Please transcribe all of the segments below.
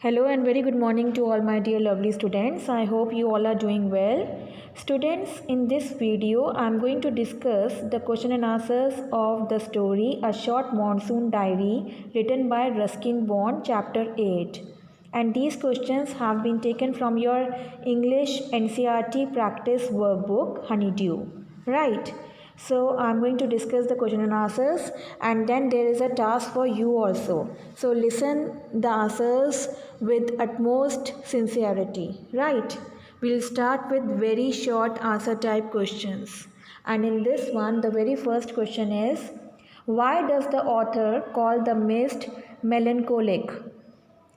Hello and very good morning to all my dear lovely students. I hope you all are doing well. Students, in this video I am going to discuss the question and answers of the story A Short Monsoon Diary written by Ruskin Bond, chapter 8. And these questions have been taken from your English NCERT practice workbook Honeydew. Right? So I'm going to discuss the question and answers, and then there is a task for you also. So listen the answers with utmost sincerity, right? We'll start with very short answer type questions. And in this one, the very first question is, why does the author call the mist melancholic?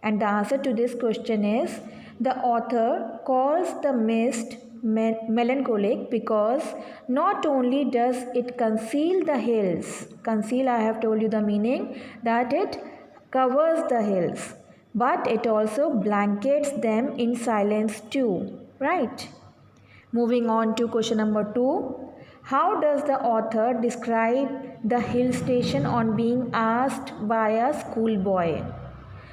And the answer to this question is, the author calls the mist melancholic because not only does it conceal the hills, conceal, I have told you the meaning, that it covers the hills, but it also blankets them in silence too, right? Moving on to question number 2. How does the author describe the hill station on being asked by a schoolboy?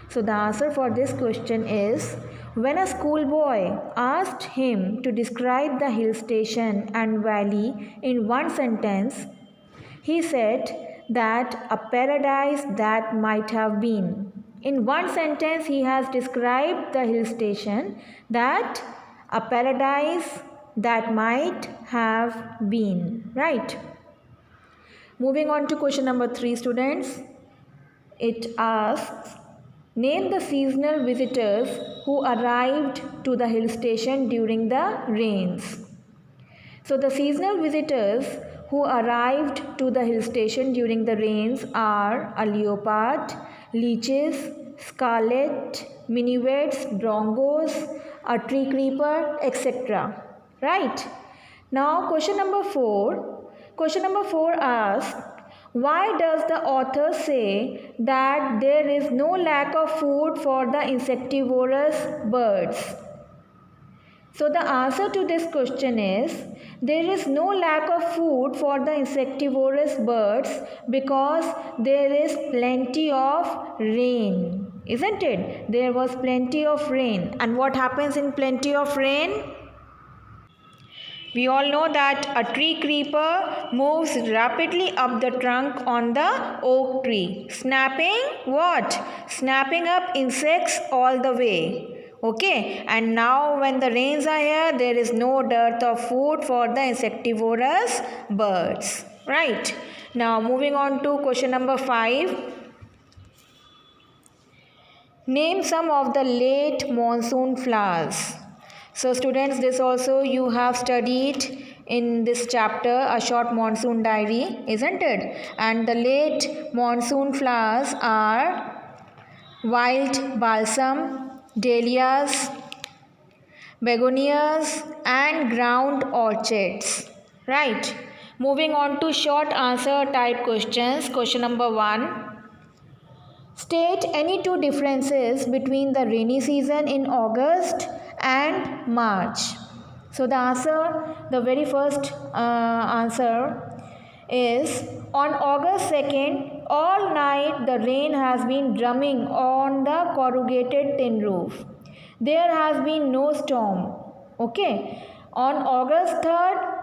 So the answer for this question is, when a schoolboy asked him to describe the hill station and valley in one sentence, he said that a paradise that might have been. In one sentence he has described the hill station, that a paradise that might have been. Right? Moving on to question number 3, students. It asks, name the seasonal visitors who arrived to the hill station during the rains. So the seasonal visitors who arrived to the hill station during the rains are a leopard, leeches, scarlet, minuets, drongos, a tree creeper, etc. Right? Now question number 4. Question number 4 asks, why does the author say that there is no lack of food for the insectivorous birds? So the answer to this question is, there is no lack of food for the insectivorous birds because there is plenty of rain. Isn't it? There was plenty of rain. And what happens in plenty of rain? We all know that a tree creeper moves rapidly up the trunk on the oak tree, snapping what? Snapping up insects all the way. Okay, and now when the rains are here, there is no dearth of food for the insectivorous birds. Right. Now moving on to question number 5. Name some of the late monsoon flowers. So students, this also you have studied in this chapter, A Short Monsoon Diary, isn't it? And the late monsoon flowers are wild balsam, dahlias, begonias and ground orchids. Right. Moving on to short answer type questions. Question number 1. State any two differences between the rainy season in August and March. So the answer, the very first answer is, on August 2nd, all night the rain has been drumming on the corrugated tin roof. There has been no storm. Okay. On August 3rd,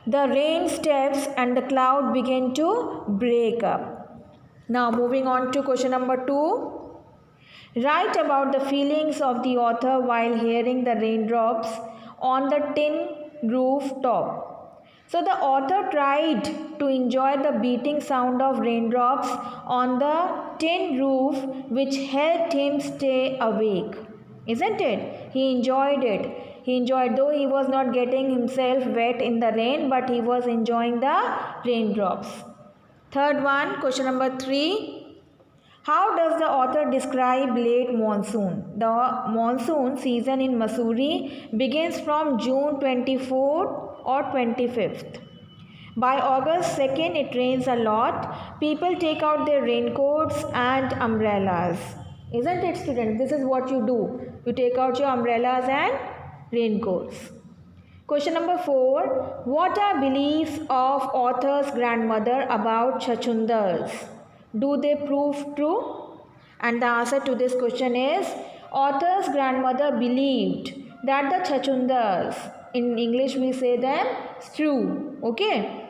the rain steps and the cloud began to break up. Now moving on to question number 2. Write about the feelings of the author while hearing the raindrops on the tin rooftop. So the author tried to enjoy the beating sound of raindrops on the tin roof, which helped him stay awake. Isn't it? He enjoyed it. He enjoyed, though he was not getting himself wet in the rain, but he was enjoying the raindrops. Third one, question number 3. How does the author describe late monsoon? The monsoon season in Missouri begins from June 24th or 25th. By August 2nd, it rains a lot. People take out their raincoats and umbrellas. Isn't it, students? This is what you do. You take out your umbrellas and raincoats. Question number 4. What are beliefs of author's grandmother about chachundas? Do they prove true? And the answer to this question is author's grandmother believed that the Chachundas, in English we say them stew, okay,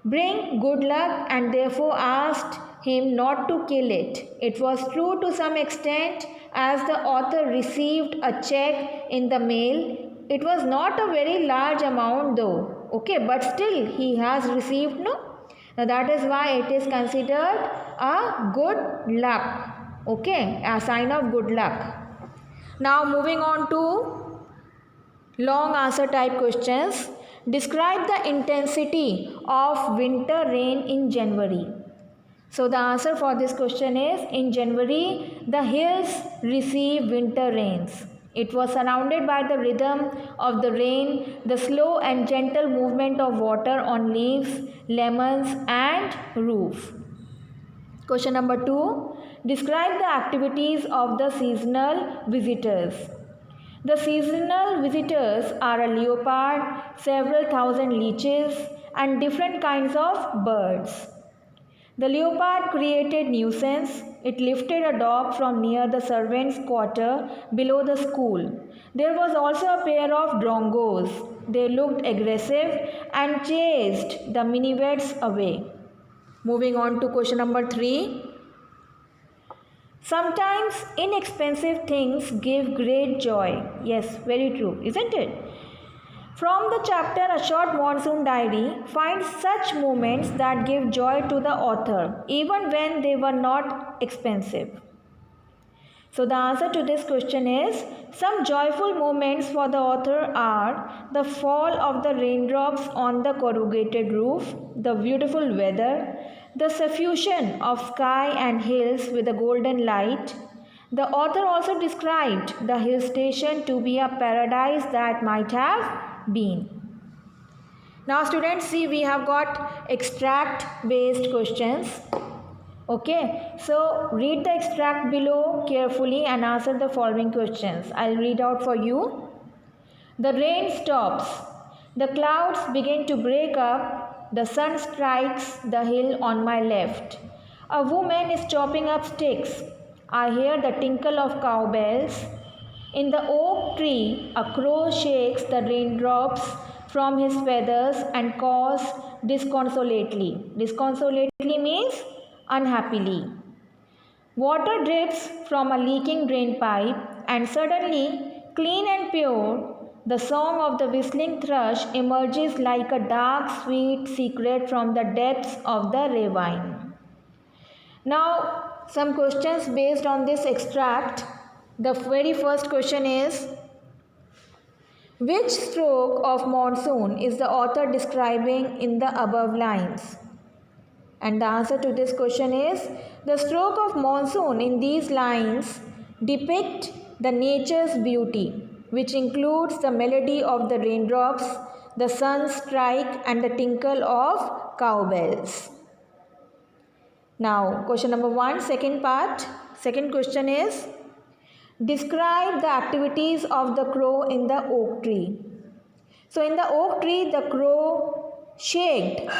bring good luck and therefore asked him not to kill it. It was true to some extent as the author received a check in the mail. It was not a very large amount though, okay, but still he has received, no? Now that is why it is considered a good luck, okay, a sign of good luck. Now moving on to long answer type questions. Describe the intensity of winter rain in January. So the answer for this question is in January the hills receive winter rains. It was surrounded by the rhythm of the rain, the slow and gentle movement of water on leaves, lemons and roof. Question number 2. Describe the activities of the seasonal visitors. The seasonal visitors are a leopard, several thousand leeches, and different kinds of birds. The leopard created nuisance. It lifted a dog from near the servants' quarter below the school. There was also a pair of drongos. They looked aggressive and chased the minivets away. Moving on to question number 3. Sometimes inexpensive things give great joy. Yes, very true, isn't it? From the chapter A Short Monsoon Diary, find such moments that give joy to the author, even when they were not expensive. So the answer to this question is some joyful moments for the author are the fall of the raindrops on the corrugated roof, the beautiful weather, the suffusion of sky and hills with a golden light. The author also described the hill station to be a paradise that might have been. Now students, see, we have got extract based questions. Okay, so read the extract below carefully and answer the following questions. I'll read out for you. The rain stops. The clouds begin to break up. The sun strikes the hill on my left. A woman is chopping up sticks. I hear the tinkle of cowbells. In the oak tree, a crow shakes the raindrops from his feathers and caws disconsolately. Disconsolately means unhappily. Water drips from a leaking drain pipe, and suddenly, clean and pure, the song of the whistling thrush emerges like a dark, sweet secret from the depths of the ravine. Now, some questions based on this extract. The very first question is, which stroke of monsoon is the author describing in the above lines? And the answer to this question is, the stroke of monsoon in these lines depict the nature's beauty, which includes the melody of the raindrops, the sun strike and the tinkle of cowbells. Now, question number 1, second part. Second question is, describe the activities of the crow in the oak tree. So, in the oak tree, the crow shaked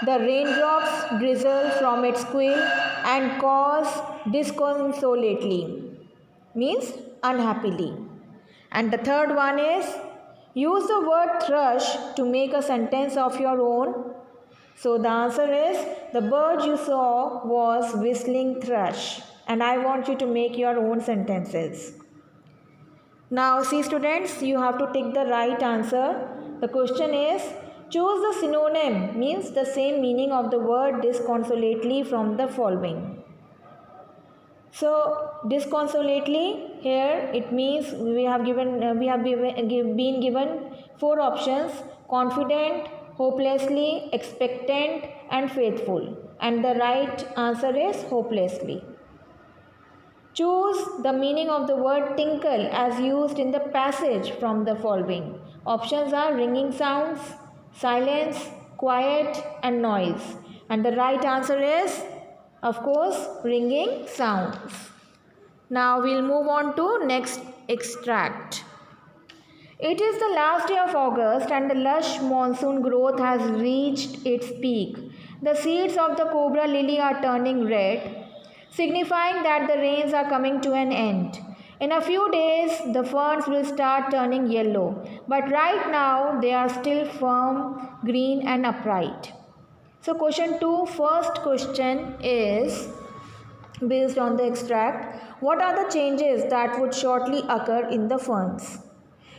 the raindrops drizzle from its quill and caws disconsolately, means unhappily. And the third one is, use the word thrush to make a sentence of your own. So the answer is, the bird you saw was whistling thrush, and I want you to make your own sentences. Now see students, you have to take the right answer. The question is, choose the synonym, means the same meaning of the word disconsolately from the following. So disconsolately, here it means we have been given 4 options: confident, hopelessly, expectant and faithful, and the right answer is hopelessly. Choose the meaning of the word tinkle as used in the passage from the following. Options are ringing sounds, silence, quiet and noise, and the right answer is, of course, ringing sounds. Now we'll move on to next extract. It is the last day of August and the lush monsoon growth has reached its peak. The seeds of the cobra lily are turning red. signifying that the rains are coming to an end. In a few days, the ferns will start turning yellow, but right now they are still firm, green and upright. So question 2, first question is based on the extract. What are the changes that would shortly occur in the ferns?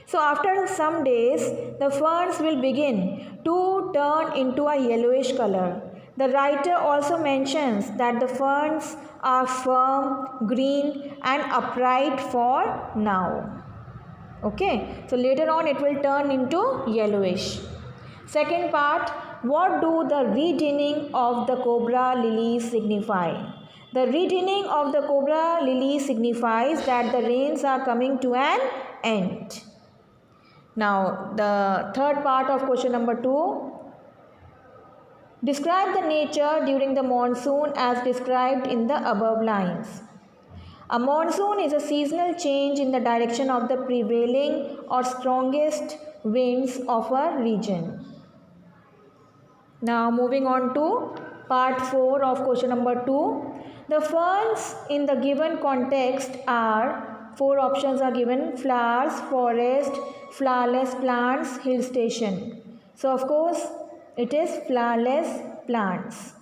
So after some days, the ferns will begin to turn into a yellowish color. The writer also mentions that the ferns are firm, green and upright for now. Okay, so later on it will turn into yellowish. Second part, what do the redinning of the cobra lilies signify? The redinning of the cobra lily signifies that the rains are coming to an end. Now, the third part of question number 2. Describe the nature during the monsoon as described in the above lines. A monsoon is a seasonal change in the direction of the prevailing or strongest winds of a region. Now, moving on to part 4 of question number 2. The ferns in the given context are, 4 options are given: flowers, forest, flowerless plants, hill station. So of course it is flowerless plants.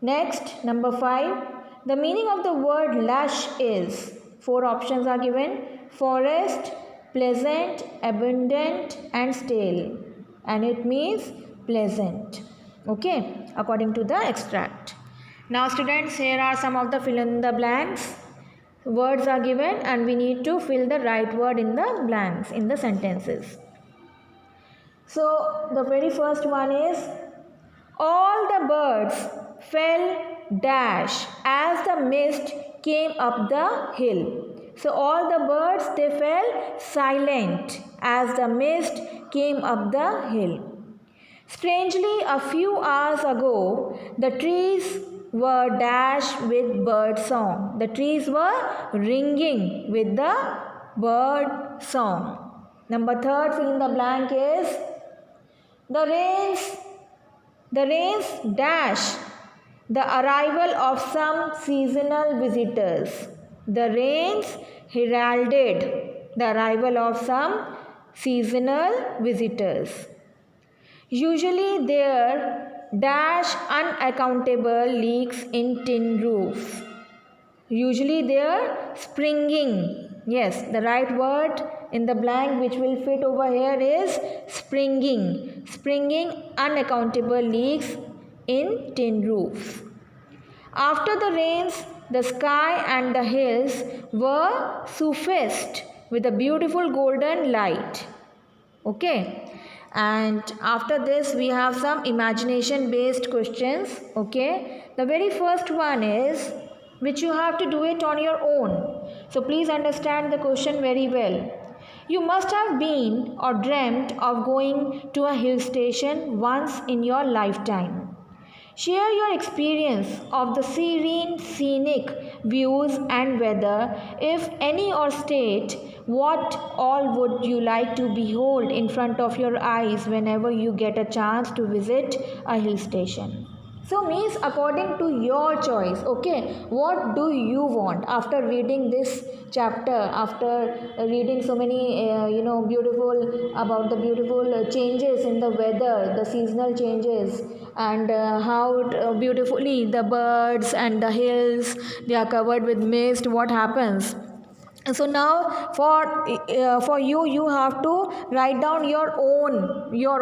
Next, number 5. The meaning of the word lush is, 4 options are given: forest, pleasant, abundant and stale. And it means pleasant. Okay, according to the extract. Now students, here are some of the fill in the blanks. Words are given and we need to fill the right word in the blanks in the sentences. So the very first one is, all the birds fell dash as the mist came up the hill. So all the birds, they fell silent as the mist came up the hill. Strangely, a few hours ago, the trees were dashed with bird song. The trees were ringing with the bird song. Number 3, fill in the blank is, the rains dash the arrival of some seasonal visitors. The rains heralded the arrival of some seasonal visitors. Usually there dash unaccountable leaks in tin roofs. Usually there springing. Yes, the right word in the blank which will fit over here is springing. Springing unaccountable leaks in tin roofs. After the rains, the sky and the hills were suffused with a beautiful golden light. Okay. And after this we have some imagination based questions. Okay, the very first one is, which you have to do it on your own. So please understand the question very well. You must have been or dreamt of going to a hill station once in your lifetime. Share your experience of the serene, scenic views and weather, if any, or state what all would you like to behold in front of your eyes whenever you get a chance to visit a hill station. So means according to your choice. Okay, what do you want after reading this chapter, after reading so many beautiful about the beautiful changes in the weather, the seasonal changes, and how beautifully the birds and the hills, they are covered with mist, what happens. So now for you have to write down your own your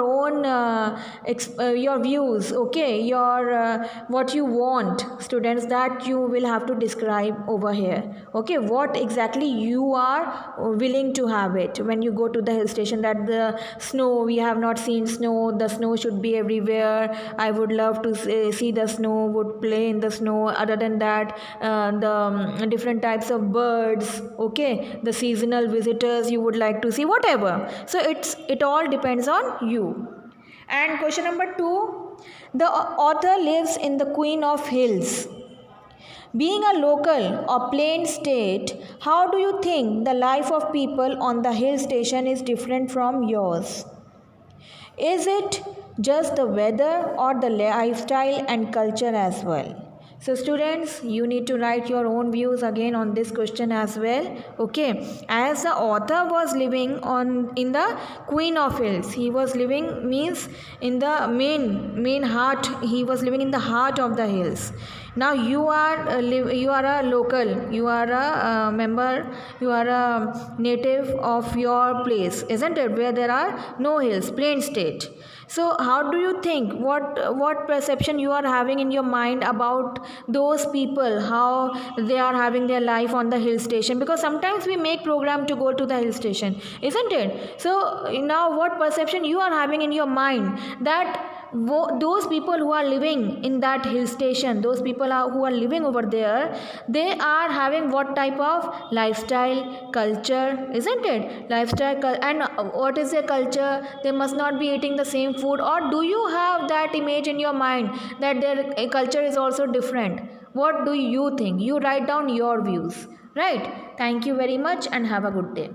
views. Okay, your what you want, students, that you will have to describe over here. Okay, what exactly you are willing to have it when you go to the hill station. That the snow, we have not seen snow, the snow should be everywhere. I would love to see the snow, would play in the snow. Other than that, the different types of birds, okay, the seasonal visitors you would like to see, whatever. So it all depends on you. And question number 2, the author lives in the Queen of Hills. Being a local or plain state, how do you think the life of people on the hill station is different from yours? Is it just the weather or the lifestyle and culture as well? So students, you need to write your own views again on this question as well. Okay, as the author was living on in the Queen of Hills, he was living means in the main heart, he was living in the heart of the hills. Now you are you are a local, you are a member, you are a native of your place, isn't it, where there are no hills, plain state. So how do you think, what perception you are having in your mind about those people, how they are having their life on the hill station? Because sometimes we make program to go to the hill station, isn't it? So now what perception you are having in your mind that those people who are living in that hill station, those people who are living over there, they are having what type of lifestyle, culture, isn't it? And what is their culture? They must not be eating the same food, or do you have that image in your mind that their culture is also different? What do you think? You write down your views, right? Thank you very much and have a good day.